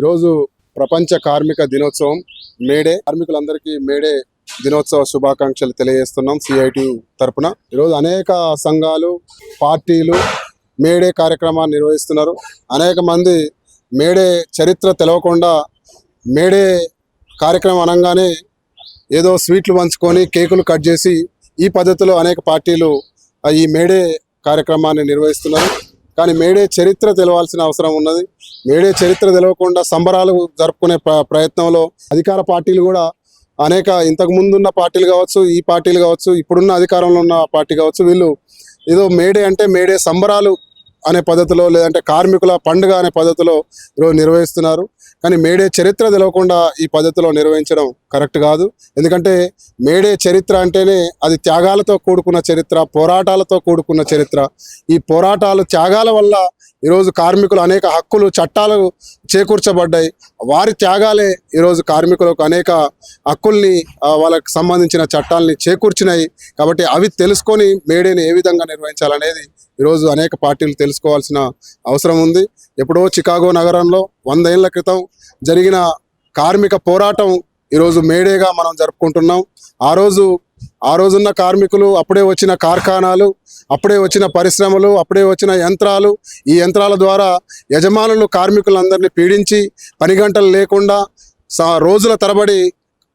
ఈరోజు ప్రపంచ కార్మిక దినోత్సవం మేడే. కార్మికులందరికీ మేడే దినోత్సవ శుభాకాంక్షలు తెలియజేస్తున్నాం సిఐటి తరపున. ఈరోజు అనేక సంఘాలు, పార్టీలు మేడే కార్యక్రమాన్ని నిర్వహిస్తున్నారు. అనేక మంది మేడే చరిత్ర తెలవకుండా మేడే కార్యక్రమం అనగానే ఏదో స్వీట్లు పంచుకొని కేకులు కట్ చేసి ఈ పద్ధతిలో అనేక పార్టీలు ఈ మేడే కార్యక్రమాన్ని నిర్వహిస్తున్నారు. కానీ మేడే చరిత్ర తెలవాల్సిన అవసరం ఉన్నది. మేడే చరిత్ర తెలవకుండా సంబరాలు జరుపుకునే ప్రయత్నంలో అధికార పార్టీలు కూడా అనేక ఇంతకు ముందున్న పార్టీలు కావచ్చు, ఈ పార్టీలు కావచ్చు, ఇప్పుడున్న అధికారంలో ఉన్న పార్టీ కావచ్చు, వీళ్ళు ఏదో మేడే అంటే మేడే సంబరాలు అనే పద్ధతిలో, లేదంటే కార్మికుల పండుగ అనే పద్ధతిలో ఈరోజు నిర్వహిస్తున్నారు. కానీ మేడే చరిత్ర తెలవకుండా ఈ పద్ధతిలో నిర్వహించడం కరెక్ట్ కాదు. ఎందుకంటే మేడే చరిత్ర అంటేనే అది త్యాగాలతో కూడుకున్న చరిత్ర, పోరాటాలతో కూడుకున్న చరిత్ర. ఈ పోరాటాలు, త్యాగాల వల్ల ఈరోజు కార్మికులు అనేక హక్కులు, చట్టాలు చేకూర్చబడ్డాయి. వారి త్యాగాలే ఈరోజు కార్మికులకు అనేక హక్కుల్ని, వాళ్ళకి సంబంధించిన చట్టాలని చేకూర్చినాయి. కాబట్టి అవి తెలుసుకొని మేడేని ఏ విధంగా నిర్వహించాలనేది ఈరోజు అనేక పార్టీలు తెలుసుకోవాల్సిన అవసరం ఉంది. ఎప్పుడో చికాగో నగరంలో 100 ఏళ్ల క్రితం జరిగిన కార్మిక పోరాటం ఈరోజు మేడేగా మనం జరుపుకుంటున్నాం. ఆ రోజున్న కార్మికులు, అప్పుడే వచ్చిన కార్ఖానాలు, అప్పుడే వచ్చిన పరిశ్రమలు, అప్పుడే వచ్చిన యంత్రాలు, ఈ యంత్రాల ద్వారా యజమానులు కార్మికులందరినీ పీడించి పని గంటలు లేకుండా రోజుల తరబడి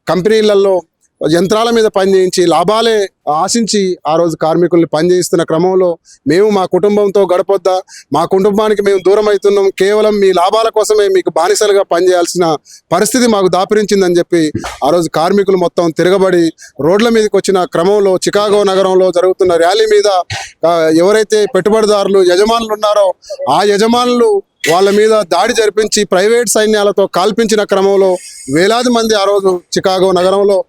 కంపెనీలలో యంత్రాల మీద పనిచేయించి లాభాలే ఆశించి ఆ రోజు కార్మికుల్ని పనిచేయిస్తున్న క్రమంలో మేము మా కుటుంబంతో గడపొద్దా, మా కుటుంబానికి మేము దూరం అవుతున్నాం, కేవలం మీ లాభాల కోసమే మీకు బానిసలుగా పనిచేయాల్సిన పరిస్థితి మాకు దాపురించిందని చెప్పి ఆ రోజు కార్మికులు మొత్తం తిరగబడి రోడ్ల మీదకి వచ్చిన క్రమంలో చికాగో నగరంలో జరుగుతున్న ర్యాలీ మీద ఎవరైతే పెట్టుబడిదారులు, యజమానులు ఉన్నారో ఆ యజమానులు వాళ్ళ మీద దాడి జరిపించి ప్రైవేట్ సైన్యాలతో కాల్పించిన క్రమంలో వేలాది మంది ఆ రోజు చికాగో నగరంలో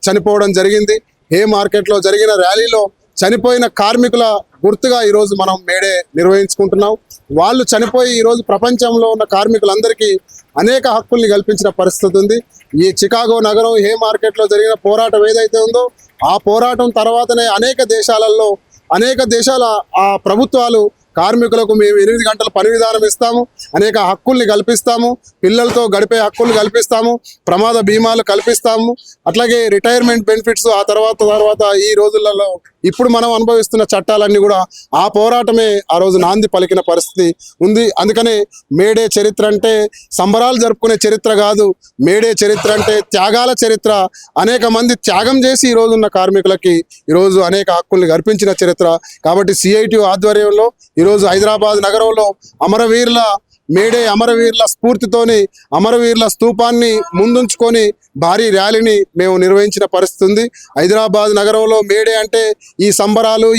చనిపోవడం జరిగింది. హే మార్కెట్లో జరిగిన ర్యాలీలో చనిపోయిన కార్మికుల గుర్తుగా ఈరోజు మనం మేడే నిర్వహించుకుంటున్నాం. వాళ్ళు చనిపోయి ఈరోజు ప్రపంచంలో ఉన్న కార్మికులందరికీ అనేక హక్కుల్ని కల్పించిన పరిస్థితి ఉంది. ఈ చికాగో నగరం, హే మార్కెట్లో జరిగిన పోరాటం ఏదైతే ఉందో ఆ పోరాటం తర్వాతనే అనేక దేశాల ఆ ప్రభుత్వాలు కార్మికులకు మేము 8 గంటల పని విధానం ఇస్తాము, అనేక హక్కుల్ని కల్పిస్తాము, పిల్లలతో గడిపే హక్కులు కల్పిస్తాము, ప్రమాద బీమాలు కల్పిస్తాము, అట్లాగే రిటైర్మెంట్ బెనిఫిట్స్ ఆ తర్వాత ఈ రోజులలో ఇప్పుడు మనం అనుభవిస్తున్న చట్టాలన్నీ కూడా ఆ పోరాటమే ఆ రోజు నాంది పలికిన పరిస్థితి ఉంది. అందుకనే మేడే చరిత్ర అంటే సంబరాలు జరుపుకునే చరిత్ర కాదు. మేడే చరిత్ర అంటే త్యాగాల చరిత్ర. అనేక మంది త్యాగం చేసి ఈ రోజు ఉన్న కార్మికులకి ఈరోజు అనేక హక్కుల్ని కల్పించిన చరిత్ర. కాబట్టి సిఐటి ఆధ్వర్యంలో ఈరోజు హైదరాబాద్ నగరంలో అమరవీరుల స్ఫూర్తితోని అమరవీరుల స్తూపాన్ని ముందుంచుకొని భారీ ర్యాలీని మేము నిర్వహించిన పరిస్థితి ఉంది. హైదరాబాద్ నగరంలో మేడే అంటే ఈ సంబరాలు,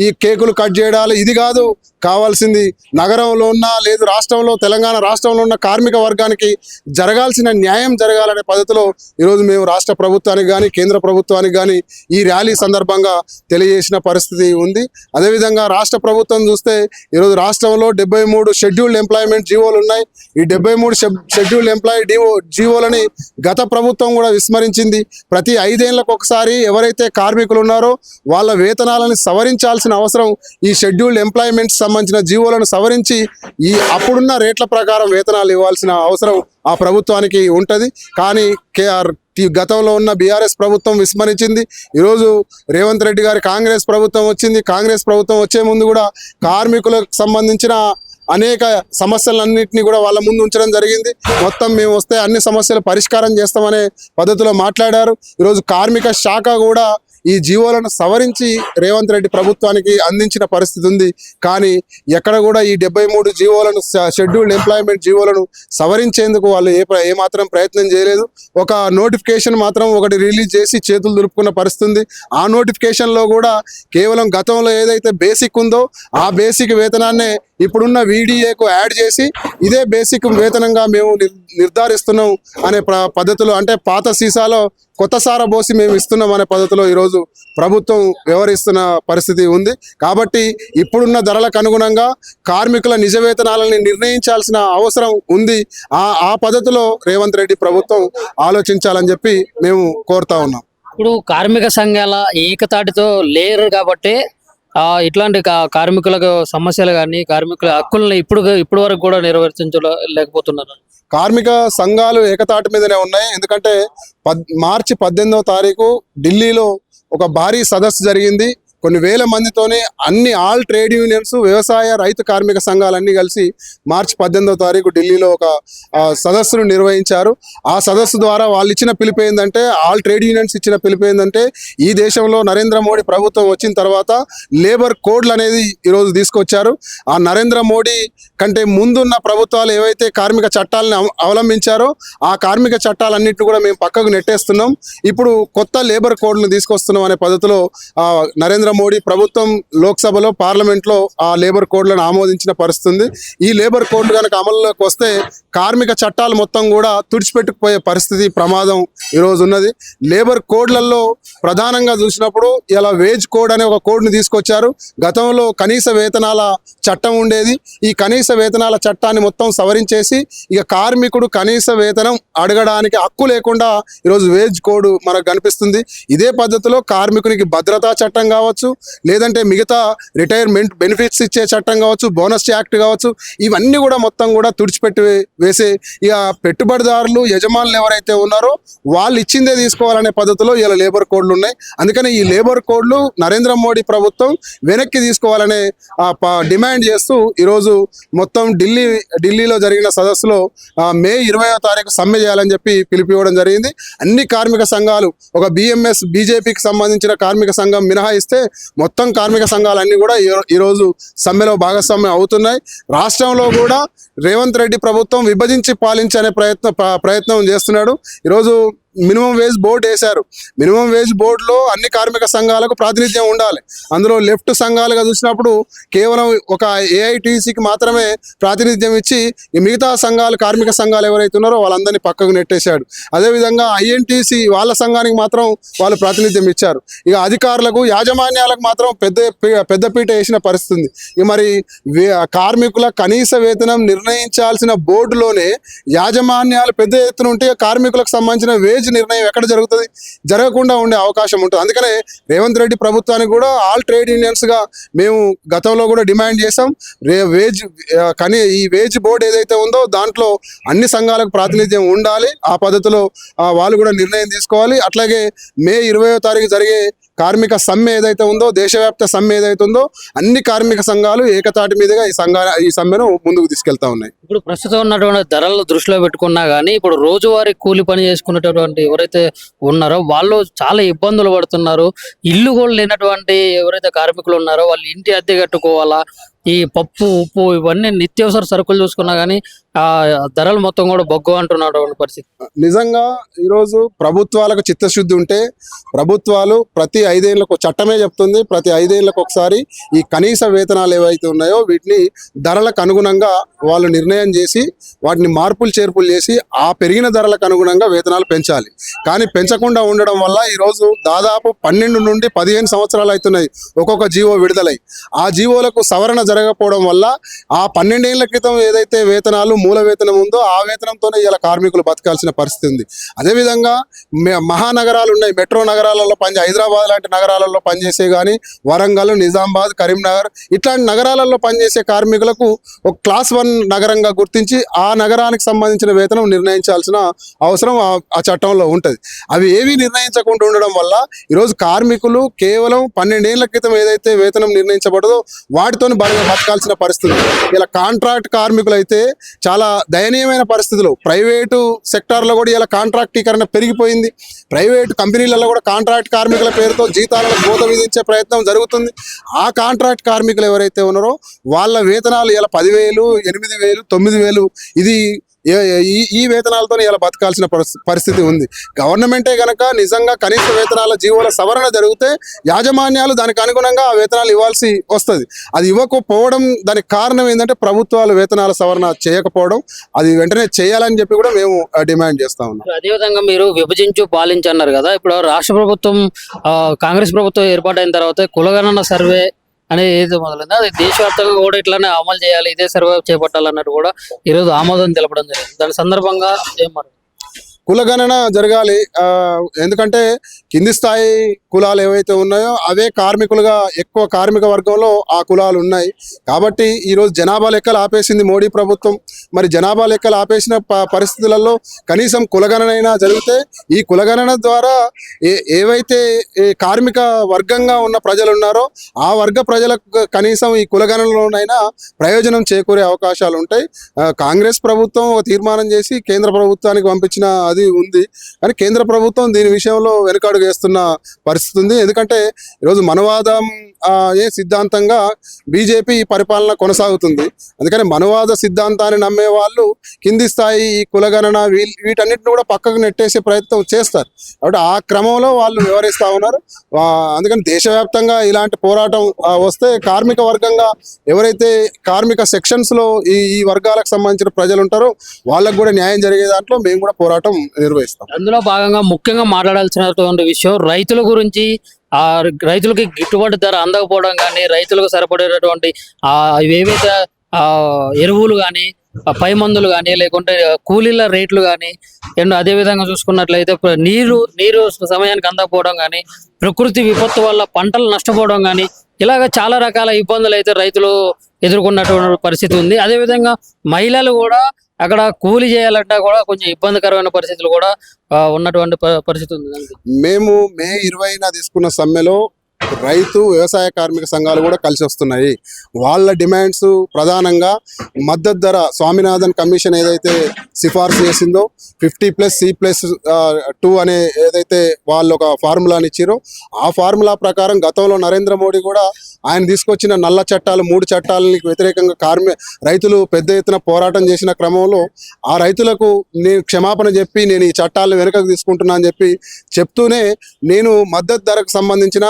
ఈ కేకులు కట్ చేయడాలు ఇది కాదు కావాల్సింది. నగరంలో ఉన్న, లేదు రాష్ట్రంలో, తెలంగాణ రాష్ట్రంలో ఉన్న కార్మిక వర్గానికి జరగాల్సిన న్యాయం జరగాలనే పద్ధతిలో ఈరోజు మేము రాష్ట్ర ప్రభుత్వానికి కానీ, కేంద్ర ప్రభుత్వానికి కానీ ఈ ర్యాలీ సందర్భంగా తెలియజేసిన పరిస్థితి ఉంది. అదేవిధంగా రాష్ట్ర ప్రభుత్వం చూస్తే ఈరోజు రాష్ట్రంలో 73 షెడ్యూల్డ్ ఎంప్లాయ్మెంట్ జీవోలు ఉన్నాయి. ఈ 73 షెడ్యూల్డ్ ఎంప్లాయీ జీవోలని గత ప్రభుత్వం కూడా విస్మరించింది. ప్రతి 5 ఏళ్లకు ఒకసారి ఎవరైతే కార్మికులు ఉన్నారో వాళ్ళ వేతనాలను సవరించాల్సిన అవసరం, ఈ షెడ్యూల్డ్ ఎంప్లాయ్మెంట్ సంబంధించిన జీవోలను సవరించి ఈ అప్పుడున్న రేట్ల ప్రకారం వేతనాలు ఇవ్వాల్సిన అవసరం ఆ ప్రభుత్వానికి ఉంటుంది. కానీ గతంలో ఉన్న బీఆర్ఎస్ ప్రభుత్వం విస్మరించింది. ఈరోజు రేవంత్ రెడ్డి గారి కాంగ్రెస్ ప్రభుత్వం వచ్చింది. కాంగ్రెస్ ప్రభుత్వం వచ్చే ముందు కూడా కార్మికులకు సంబంధించిన అనేక సమస్యలన్నింటినీ కూడా వాళ్ళ ముందు ఉంచడం జరిగింది. మొత్తం మేము వస్తే అన్ని సమస్యలు పరిష్కారం చేస్తామనే పద్ధతిలో మాట్లాడారు. ఈరోజు కార్మిక శాఖ కూడా ఈ జీవోలను సవరించి రేవంత్ రెడ్డి ప్రభుత్వానికి అందించిన పరిస్థితి ఉంది. కానీ ఎక్కడ కూడా ఈ 73 జీవోలను, షెడ్యూల్డ్ ఎంప్లాయ్మెంట్ జీవోలను సవరించేందుకు వాళ్ళు ఏమాత్రం ప్రయత్నం చేయలేదు. ఒక నోటిఫికేషన్ మాత్రం ఒకటి రిలీజ్ చేసి చేతులు దులుపుకున్న పరిస్థితి ఉంది. ఆ నోటిఫికేషన్లో కూడా కేవలం గతంలో ఏదైతే బేసిక్ ఉందో ఆ బేసిక్ వేతనాన్నే ఇప్పుడున్న వీడిఏకు యాడ్ చేసి ఇదే బేసిక్ వేతనంగా మేము నిర్ధారిస్తున్నాం అనే పద్ధతిలో, అంటే పాత సీసాలో కొత్త సార పోసి మేము ఇస్తున్నాం అనే పద్ధతిలో ఈరోజు ప్రభుత్వం వ్యవహరిస్తున్న పరిస్థితి ఉంది. కాబట్టి ఇప్పుడున్న ధరలకు అనుగుణంగా కార్మికుల నిజ వేతనాలని నిర్ణయించాల్సిన అవసరం ఉంది. ఆ పద్ధతిలో రేవంత్ రెడ్డి ప్రభుత్వం ఆలోచించాలని చెప్పి మేము కోరుతా ఉన్నాం. ఇప్పుడు కార్మిక సంఘాల ఏకతాటితో లేరు కాబట్టి ఇట్లాంటి కార్మికులకు సమస్యలు కానీ కార్మికుల హక్కుల్ని ఇప్పుడు వరకు కూడా నెరవేర్చలేకపోతున్నారు. కార్మిక సంఘాలు ఏకతాటి మీదనే ఉన్నాయి. ఎందుకంటే మార్చి 18వ తారీఖు ఢిల్లీలో ఒక భారీ సదస్సు జరిగింది. కొన్ని వేల మందితోనే ఆల్ ట్రేడ్ యూనియన్స్, వ్యవసాయ, రైతు, కార్మిక సంఘాలన్నీ కలిసి మార్చి 18వ తారీఖు ఢిల్లీలో ఒక సదస్సును నిర్వహించారు. ఆ సదస్సు ద్వారా వాళ్ళు ఇచ్చిన పిలుపు ఏంటంటే, ఆల్ ట్రేడ్ యూనియన్స్ ఇచ్చిన పిలుపు ఏంటంటే, ఈ దేశంలో నరేంద్ర మోడీ ప్రభుత్వం వచ్చిన తర్వాత లేబర్ కోడ్లు అనేది ఈరోజు తీసుకొచ్చారు. ఆ నరేంద్ర మోడీ కంటే ముందున్న ప్రభుత్వాలు ఏవైతే కార్మిక చట్టాలను అవలంబించారో ఆ కార్మిక చట్టాలన్నింటినీ కూడా మేము పక్కకు నెట్టేస్తున్నాం. ఇప్పుడు కొత్త లేబర్ కోడ్లను తీసుకొస్తున్నాం అనే పద్ధతిలో నరేంద్ర మోడీ ప్రభుత్వం లోక్సభలో, పార్లమెంట్లో ఆ లేబర్ కోడ్లను ఆమోదించిన పరిస్థితి ఉంది. ఈ లేబర్ కోడ్లు కనుక అమలులోకి వస్తే కార్మిక చట్టాలు మొత్తం కూడా తుడిచిపెట్టుకుపోయే పరిస్థితి, ప్రమాదం ఈరోజు ఉన్నది. లేబర్ కోడ్లలో ప్రధానంగా చూసినప్పుడు ఇలా వేజ్ కోడ్ అనే ఒక కోడ్ని తీసుకొచ్చారు. గతంలో కనీస వేతనాల చట్టం ఉండేది. ఈ కనీస వేతనాల చట్టాన్ని మొత్తం సవరించేసి ఇక కార్మికుడు కనీస వేతనం అడగడానికి హక్కు లేకుండా ఈరోజు వేజ్ కోడ్ మనకు కనిపిస్తుంది. ఇదే పద్ధతిలో కార్మికునికి భద్రతా చట్టం కావచ్చు, లేదంటే మిగతా రిటైర్మెంట్ బెనిఫిట్స్ ఇచ్చే చట్టం కావచ్చు, బోనస్ యాక్ట్ కావచ్చు, ఇవన్నీ కూడా మొత్తం కూడా తుడిచిపెట్టి వేసే ఇక పెట్టుబడిదారులు, యజమానులు ఎవరైతే ఉన్నారో వాళ్ళు ఇచ్చిందే తీసుకోవాలనే పద్ధతిలో ఇలా లేబర్ కోడ్లు ఉన్నాయి. అందుకని ఈ లేబర్ కోడ్లు నరేంద్ర మోడీ ప్రభుత్వం వెనక్కి తీసుకోవాలనే డిమాండ్ చేస్తూ ఈరోజు మొత్తం ఢిల్లీలో జరిగిన సదస్సులో మే 20వ తారీఖు సమ్మె చేయాలని చెప్పి పిలిపివ్వడం జరిగింది. అన్ని కార్మిక సంఘాలు, ఒక BMS బీజేపీకి సంబంధించిన కార్మిక సంఘం మినహాయిస్తే మొత్తం కార్మిక సంఘాలన్నీ కూడా ఈరోజు సమ్మెలో భాగస్వామ్యం అవుతున్నాయి. రాష్ట్రంలో కూడా రేవంత్ రెడ్డి ప్రభుత్వం విభజించి పాలించే ప్రయత్నం చేస్తున్నాడు. ఈరోజు మినిమం వేజ్ బోర్డు వేశారు. మినిమం వేజ్ బోర్డులో అన్ని కార్మిక సంఘాలకు ప్రాతినిధ్యం ఉండాలి. అందులో లెఫ్ట్ సంఘాలుగా చూసినప్పుడు కేవలం ఒక AITCకి మాత్రమే ప్రాతినిధ్యం ఇచ్చి ఈ మిగతా సంఘాలు, కార్మిక సంఘాలు ఎవరైతే ఉన్నారో వాళ్ళందరినీ పక్కకు నెట్టేశాడు. అదేవిధంగా INTC వాళ్ళ సంఘానికి మాత్రం వాళ్ళు ప్రాతినిధ్యం ఇచ్చారు. ఇక అధికారులకు, యాజమాన్యాలకు మాత్రం పెద్దపీట వేసిన పరిస్థితి ఉంది. ఇక మరి కార్మికుల కనీస వేతనం నిర్ణయించాల్సిన బోర్డులోనే యాజమాన్యాలు పెద్ద ఎత్తున ఉంటే కార్మికులకు సంబంధించిన వేజ్ నిర్ణయం ఎక్కడ జరుగుతుంది? జరగకుండా ఉండే అవకాశం ఉంటుంది. అందుకనే రేవంత్ రెడ్డి ప్రభుత్వానికి కూడా ఆల్ ట్రేడ్ యూనియన్స్ గా మేము గతంలో కూడా డిమాండ్ చేసాం. ఈ వేజ్ బోర్డు ఏదైతే ఉందో దాంట్లో అన్ని సంఘాలకు ప్రాతినిధ్యం ఉండాలి. ఆ పద్ధతిలో వాళ్ళు కూడా నిర్ణయం తీసుకోవాలి. అట్లాగే మే 20వ తారీఖు జరిగే కార్మిక సమ్మె ఏదైతే ఉందో, దేశవ్యాప్త సమ్మె ఏదైతే ఉందో, అన్ని కార్మిక సంఘాలు ఏకతాటి మీదుగా ఈ సమ్మెను ముందుకు తీసుకెళ్తా ఉన్నాయి. ఇప్పుడు ప్రస్తుతం ఉన్నటువంటి ధరలను దృష్టిలో పెట్టుకున్నా కానీ ఇప్పుడు రోజువారీ కూలి పని చేసుకునేటటువంటి ఎవరైతే ఉన్నారో వాళ్ళు చాలా ఇబ్బందులు పడుతున్నారు. ఇల్లు కూడా లేనటువంటి ఎవరైతే కార్మికులు ఉన్నారో వాళ్ళు ఇంటి అద్దె కట్టుకోవాలా, ఈ పప్పు, ఉప్పు ఇవన్నీ నిత్యావసర సరుకులు చూసుకున్నా కానీ ఆ ధరలు మొత్తం కూడా బొగ్గు అంటున్నటువంటి పరిస్థితి. నిజంగా ఈరోజు ప్రభుత్వాలకు చిత్తశుద్ధి ఉంటే ప్రభుత్వాలు ప్రతి 5 ఏళ్లకు, చట్టమే చెప్తుంది, ప్రతి 5 ఏళ్లకు ఒకసారి ఈ కనీస వేతనాలు ఏవైతే ఉన్నాయో వీటిని ధరలకు అనుగుణంగా వాళ్ళు నిర్ణయం చేసి వాటిని మార్పులు చేర్పులు చేసి ఆ పెరిగిన ధరలకు అనుగుణంగా వేతనాలు పెంచాలి. కానీ పెంచకుండా ఉండడం వల్ల ఈరోజు దాదాపు 12 నుండి 15 సంవత్సరాలు అవుతున్నాయి ఒక్కొక్క జీవో విడుదలై. ఆ జీవోలకు సవరణ జరగకపోవడం వల్ల ఆ 12 ఏళ్ల క్రితం ఏదైతే వేతనాలు, మూల వేతనం ఉందో ఆ వేతనంతోనే ఇలా కార్మికులు బతకాల్సిన పరిస్థితి ఉంది. అదేవిధంగా మహానగరాలు ఉన్నాయి, మెట్రో నగరాలలో హైదరాబాద్ లాంటి నగరాలలో పనిచేసే కానీ, వరంగల్, నిజామాబాద్, కరీంనగర్ ఇట్లాంటి నగరాలలో పనిచేసే కార్మికులకు ఒక క్లాస్ 1 నగరంగా గుర్తించి ఆ నగరానికి సంబంధించిన వేతనం నిర్ణయించాల్సిన అవసరం ఆ చట్టంలో ఉంటుంది. అవి ఏవి నిర్ణయించకుండా ఉండడం వల్ల ఈరోజు కార్మికులు కేవలం 12 ఏళ్ల క్రితం ఏదైతే వేతనం నిర్ణయించబడదో వాటితో బతకాల్సిన పరిస్థితి. ఇలా కాంట్రాక్ట్ కార్మికులు అయితే చాలా దయనీయమైన పరిస్థితులు. ప్రైవేటు సెక్టార్లో కూడా ఇలా కాంట్రాక్టీకరణ పెరిగిపోయింది. ప్రైవేటు కంపెనీలలో కూడా కాంట్రాక్ట్ కార్మికుల పేరుతో జీతాలను కోత విధించే ప్రయత్నం జరుగుతుంది. ఆ కాంట్రాక్ట్ కార్మికులు ఎవరైతే ఉన్నారో వాళ్ళ వేతనాలు ఇలా 10,000, 8,000, 9,000 ఇది ఈ వేతనాలతో ఇలా బతకాల్సిన పరిస్థితి ఉంది. గవర్నమెంటే గనక నిజంగా కనీస వేతనాల జీవోల సవరణ జరిగితే యాజమాన్యాలు దానికి అనుగుణంగా ఆ వేతనాలు ఇవ్వాల్సి వస్తుంది. అది ఇవ్వకపోవడం దానికి కారణం ఏంటంటే ప్రభుత్వాలు వేతనాల సవరణ చేయకపోవడం. అది వెంటనే చేయాలని చెప్పి కూడా మేము డిమాండ్ చేస్తా ఉన్నాం. అదేవిధంగా మీరు విభజించు పాలించి అన్నారు కదా, ఇప్పుడు రాష్ట్ర ప్రభుత్వం కాంగ్రెస్ ప్రభుత్వం ఏర్పాటైన తర్వాత కులగణన సర్వే అనేది ఏది మొదలైంది అది దేశవ్యాప్తంగా కూడా ఇట్లానే అమలు చేయాలి, ఇదే సర్వే చేపట్టాలన్నట్టు కూడా ఈరోజు ఆమోదం తెలపడం జరిగింది. దాని సందర్భంగా ఏం కులగణన జరగాలి. ఎందుకంటే కింది స్థాయి కులాలు ఏవైతే ఉన్నాయో అవే కార్మికులుగా ఎక్కువ కార్మిక వర్గంలో ఆ కులాలు ఉన్నాయి. కాబట్టి ఈరోజు జనాభా లెక్కలు ఆపేసింది మోడీ ప్రభుత్వం. మరి జనాభా లెక్కలు ఆపేసిన పరిస్థితులలో కనీసం కులగణనైనా జరిగితే ఈ కులగణన ద్వారా ఏవైతే కార్మిక వర్గంగా ఉన్న ప్రజలు ఉన్నారో ఆ వర్గ ప్రజలకు కనీసం ఈ కులగణనలోనైనా ప్రయోజనం చేకూరే అవకాశాలు ఉంటాయి. కాంగ్రెస్ ప్రభుత్వం ఒక తీర్మానం చేసి కేంద్ర ప్రభుత్వానికి పంపించిన అది ఉంది. కానీ కేంద్ర ప్రభుత్వం దీని విషయంలో వెనుకడుగు వేస్తున్న పరిస్థితి ఉంది. ఎందుకంటే ఈరోజు మనవాదం సిద్ధాంతంగా బీజేపీ పరిపాలన కొనసాగుతుంది. అందుకని మనవాద సిద్ధాంతాన్ని నమ్మే వాళ్ళు కింది స్థాయి ఈ కులగణన వీటన్నిటిని కూడా పక్కకు నెట్టేసే ప్రయత్నం చేస్తారు. కాబట్టి ఆ క్రమంలో వాళ్ళు వివరిస్తూ ఉన్నారు. అందుకని దేశవ్యాప్తంగా ఇలాంటి పోరాటం వస్తే కార్మిక వర్గంగా ఎవరైతే కార్మిక సెక్షన్స్లో ఈ వర్గాలకు సంబంధించిన ప్రజలు ఉంటారో వాళ్ళకు కూడా న్యాయం జరిగే దాంట్లో మేము కూడా పోరాటం నిర్వహిస్తాం. అందులో భాగంగా ముఖ్యంగా మాట్లాడాల్సినటువంటి విషయం రైతుల గురించి. ఆ రైతులకి గిట్టుబాటు ధర అందకపోవడం కానీ, రైతులకు సరిపడేటటువంటి ఏవైతే ఎరువులు కానీ, పై మందులు కానీ, లేకుంటే కూలీల రేట్లు కానీ, అండ్ అదేవిధంగా చూసుకున్నట్లయితే నీరు సమయానికి అందకపోవడం కానీ, ప్రకృతి విపత్తు వల్ల పంటలు నష్టపోవడం కానీ, ఇలాగ చాలా రకాల ఇబ్బందులు అయితే రైతులు ఎదుర్కొన్నటువంటి పరిస్థితి ఉంది. అదేవిధంగా మహిళలు కూడా అక్కడ కూలి చేయాలంటే కూడా కొంచెం ఇబ్బందికరమైన పరిస్థితులు కూడా ఉన్నటువంటి పరిస్థితి ఉంది. మేము మే 20న తీసుకున్న సమ్మెలో రైతు వ్యవసాయ కార్మిక సంఘాలు కూడా కలిసి వస్తున్నాయి. వాళ్ళ డిమాండ్స్ ప్రధానంగా మద్దతు ధర, స్వామినాథన్ కమిషన్ ఏదైతే సిఫార్సు చేసిందో 50+ C+2 అనే ఏదైతే వాళ్ళు ఒక ఫార్ములాని ఇచ్చారో ఆ ఫార్ములా ప్రకారం గతంలో నరేంద్ర మోడీ కూడా ఆయన తీసుకొచ్చిన నల్ల చట్టాలు 3 చట్టాలకు వ్యతిరేకంగా రైతులు పెద్ద ఎత్తున పోరాటం చేసిన క్రమంలో ఆ రైతులకు నేను క్షమాపణ చెప్పి నేను ఈ చట్టాలను వెనుకకు తీసుకుంటున్నా అని చెప్తూనే నేను మద్దతు ధరకు సంబంధించిన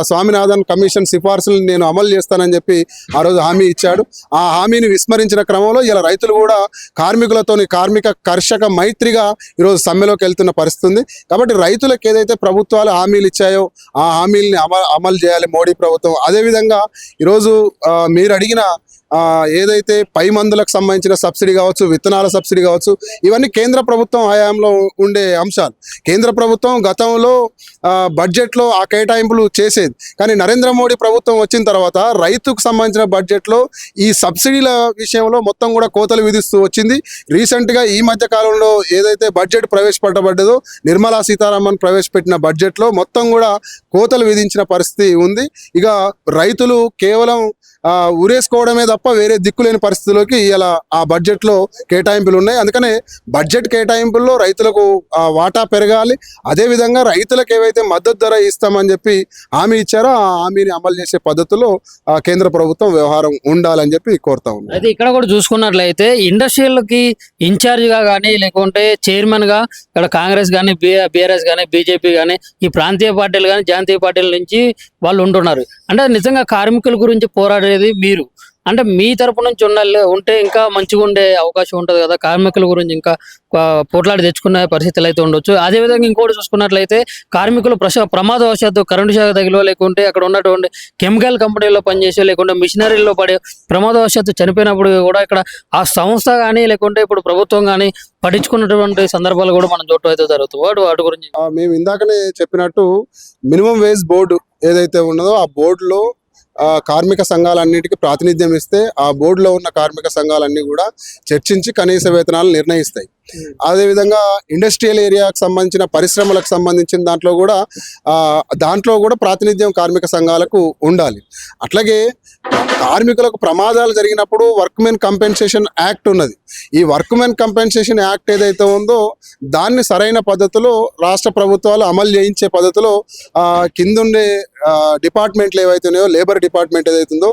స్వామినాథన్ కమిషన్ సిఫార్సులు నేను అమలు చేస్తానని చెప్పి ఆ రోజు హామీ ఇచ్చాడు. ఆ హామీని విస్మరించిన క్రమంలో ఇలా రైతులు కూడా కార్మికులతోని కార్మిక కర్షక మైత్రిగా ఈరోజు సమ్మెలోకి వెళ్తున్న పరిస్థితి ఉంది. కాబట్టి రైతులకు ఏదైతే ప్రభుత్వాలు హామీలు ఇచ్చాయో ఆ హామీలని అమలు చేయాలి మోడీ ప్రభుత్వం. అదేవిధంగా ఈరోజు మీరు అడిగిన ఏదైతే పై మందులకు సంబంధించిన సబ్సిడీ కావచ్చు, విత్తనాల సబ్సిడీ కావచ్చు, ఇవన్నీ కేంద్ర ప్రభుత్వం హయాంలో ఉండే అంశాలు. కేంద్ర ప్రభుత్వం గతంలో బడ్జెట్లో ఆ కేటాయింపులు చేసేది. కానీ నరేంద్ర మోడీ ప్రభుత్వం వచ్చిన తర్వాత రైతుకు సంబంధించిన బడ్జెట్లో ఈ సబ్సిడీల విషయంలో మొత్తం కూడా కోతలు విధిస్తూ వచ్చింది. రీసెంట్గా ఈ మధ్య కాలంలో ఏదైతే బడ్జెట్ ప్రవేశపెట్టబడ్డదో నిర్మలా సీతారామన్ ప్రవేశపెట్టిన బడ్జెట్లో మొత్తం కూడా కోతలు విధించిన పరిస్థితి ఉంది. ఇక రైతులు కేవలం ఉరేసుకోవడమే తప్ప వేరే దిక్కులేని పరిస్థితుల్లోకి ఇలా ఆ బడ్జెట్లో కేటాయింపులు ఉన్నాయి. అందుకనే బడ్జెట్ కేటాయింపుల్లో రైతులకు వాటా పెరగాలి. అదేవిధంగా రైతులకు ఏవైతే మద్దతు ధర ఇస్తామని చెప్పి హామీ ఇచ్చారో ఆ హామీని అమలు చేసే పద్ధతిలో కేంద్ర ప్రభుత్వం వ్యవహారం ఉండాలని చెప్పి కోరుతా ఉన్నాం. అయితే ఇక్కడ కూడా చూసుకున్నట్లయితే ఇండస్ట్రియల్కి ఇన్ఛార్జ్గా కానీ, లేకుంటే చైర్మన్గా ఇక్కడ కాంగ్రెస్ కానీ, బీఆర్ఎస్ కానీ, బీజేపీ కానీ, ఈ ప్రాంతీయ పార్టీలు కానీ, జాతీయ పార్టీల నుంచి వాళ్ళు ఉంటున్నారు. అంటే నిజంగా కార్మికుల గురించి పోరాడేది మీరు, అంటే మీ తరపు నుంచి ఉంటే ఇంకా మంచిగా ఉండే అవకాశం ఉంటుంది కదా. కార్మికుల గురించి ఇంకా పోట్లాడి తెచ్చుకునే పరిస్థితులు అయితే ఉండొచ్చు. అదేవిధంగా ఇంకోటి చూసుకున్నట్లయితే కార్మికులు ప్రమాదవశాత్తు కరెంటు శాఖ తగిలో, లేకుంటే అక్కడ ఉన్నటువంటి కెమికల్ కంపెనీలో పనిచేసే, లేకుంటే మిషనరీలో పడే ప్రమాదవశాత్తు చనిపోయినప్పుడు కూడా ఇక్కడ ఆ సంస్థ కానీ, లేకుంటే ఇప్పుడు ప్రభుత్వం కానీ పట్టించుకున్నటువంటి సందర్భాలు కూడా మనం చూడటం అయితే జరుగుతుంది. వాటి గురించి మేము ఇందాకనే చెప్పినట్టు మినిమం వేజ్ బోర్డు ఏదైతే ఉన్నదో ఆ బోర్డులో కార్మిక సంఘాలన్నిటికీ ప్రాతినిధ్యం ఇస్తే ఆ బోర్డులో ఉన్న కార్మిక సంఘాలన్నీ కూడా చర్చించి కనీస వేతనాలు నిర్ణయిస్తాయి. అదేవిధంగా ఇండస్ట్రియల్ ఏరియాకు సంబంధించిన పరిశ్రమలకు సంబంధించిన దాంట్లో కూడా ప్రాతినిధ్యం కార్మిక సంఘాలకు ఉండాలి. అట్లాగే కార్మికులకు ప్రమాదాలు జరిగినప్పుడు వర్క్మెన్ కంపెన్సేషన్ యాక్ట్ ఉన్నది. ఈ వర్క్మెన్ కంపెన్సేషన్ యాక్ట్ ఏదైతే ఉందో దాన్ని సరైన పద్ధతిలో రాష్ట్ర ప్రభుత్వాలు అమలు చేయించే పద్ధతిలో కిందుండే డిపార్ట్మెంట్లు ఏవైతే ఉన్నాయో, లేబర్ డిపార్ట్మెంట్ ఏదైతే ఉందో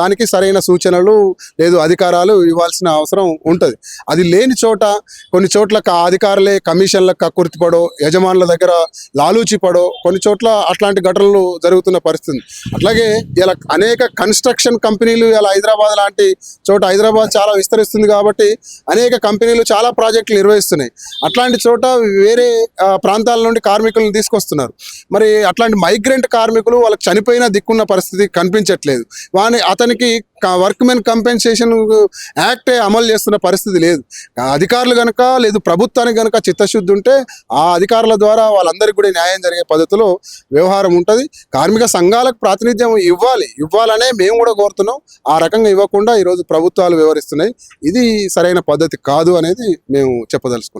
దానికి సరైన సూచనలు లేదు అధికారాలు ఇవ్వాల్సిన అవసరం ఉంటుంది. అది లేని చోట కొన్ని చోట్ల అధికారులే కమిషన్లకు కక్కుర్తిపడో, యజమానుల దగ్గర లాలూచి పడో కొన్ని చోట్ల అట్లాంటి ఘటనలు జరుగుతున్న పరిస్థితి. అట్లాగే ఇలా అనేక కన్స్ట్రక్షన్ కంపెనీలు ఇలా హైదరాబాద్ లాంటి చోట, హైదరాబాద్ చాలా విస్తరిస్తుంది కాబట్టి అనేక కంపెనీలు చాలా ప్రాజెక్టులు నిర్వహిస్తున్నాయి. అట్లాంటి చోట వేరే ప్రాంతాల నుండి కార్మికులను తీసుకొస్తున్నారు. మరి అట్లాంటి మైగ్రెంట్ కార్మికులు వాళ్ళకి చనిపోయిన దిక్కున్న పరిస్థితి కనిపించట్లేదు. అతనికి వర్క్మెన్ కంపెన్సేషన్ యాక్టే అమలు చేస్తున్న పరిస్థితి లేదు. అధికారులు కనుక లేదు ప్రభుత్వానికి కనుక చిత్తశుద్ధి ఉంటే ఆ అధికారుల ద్వారా వాళ్ళందరికీ కూడా న్యాయం జరిగే పద్ధతిలో వ్యవహారం ఉంటుంది. కార్మిక సంఘాలకు ప్రాతినిధ్యం ఇవ్వాలనే మేము కూడా కోరుతున్నాం. ఆ రకంగా ఇవ్వకుండా ఈరోజు ప్రభుత్వాలు వ్యవహరిస్తున్నాయి. ఇది సరైన పద్ధతి కాదు అనేది మేము చెప్పదలుచుకున్నాం.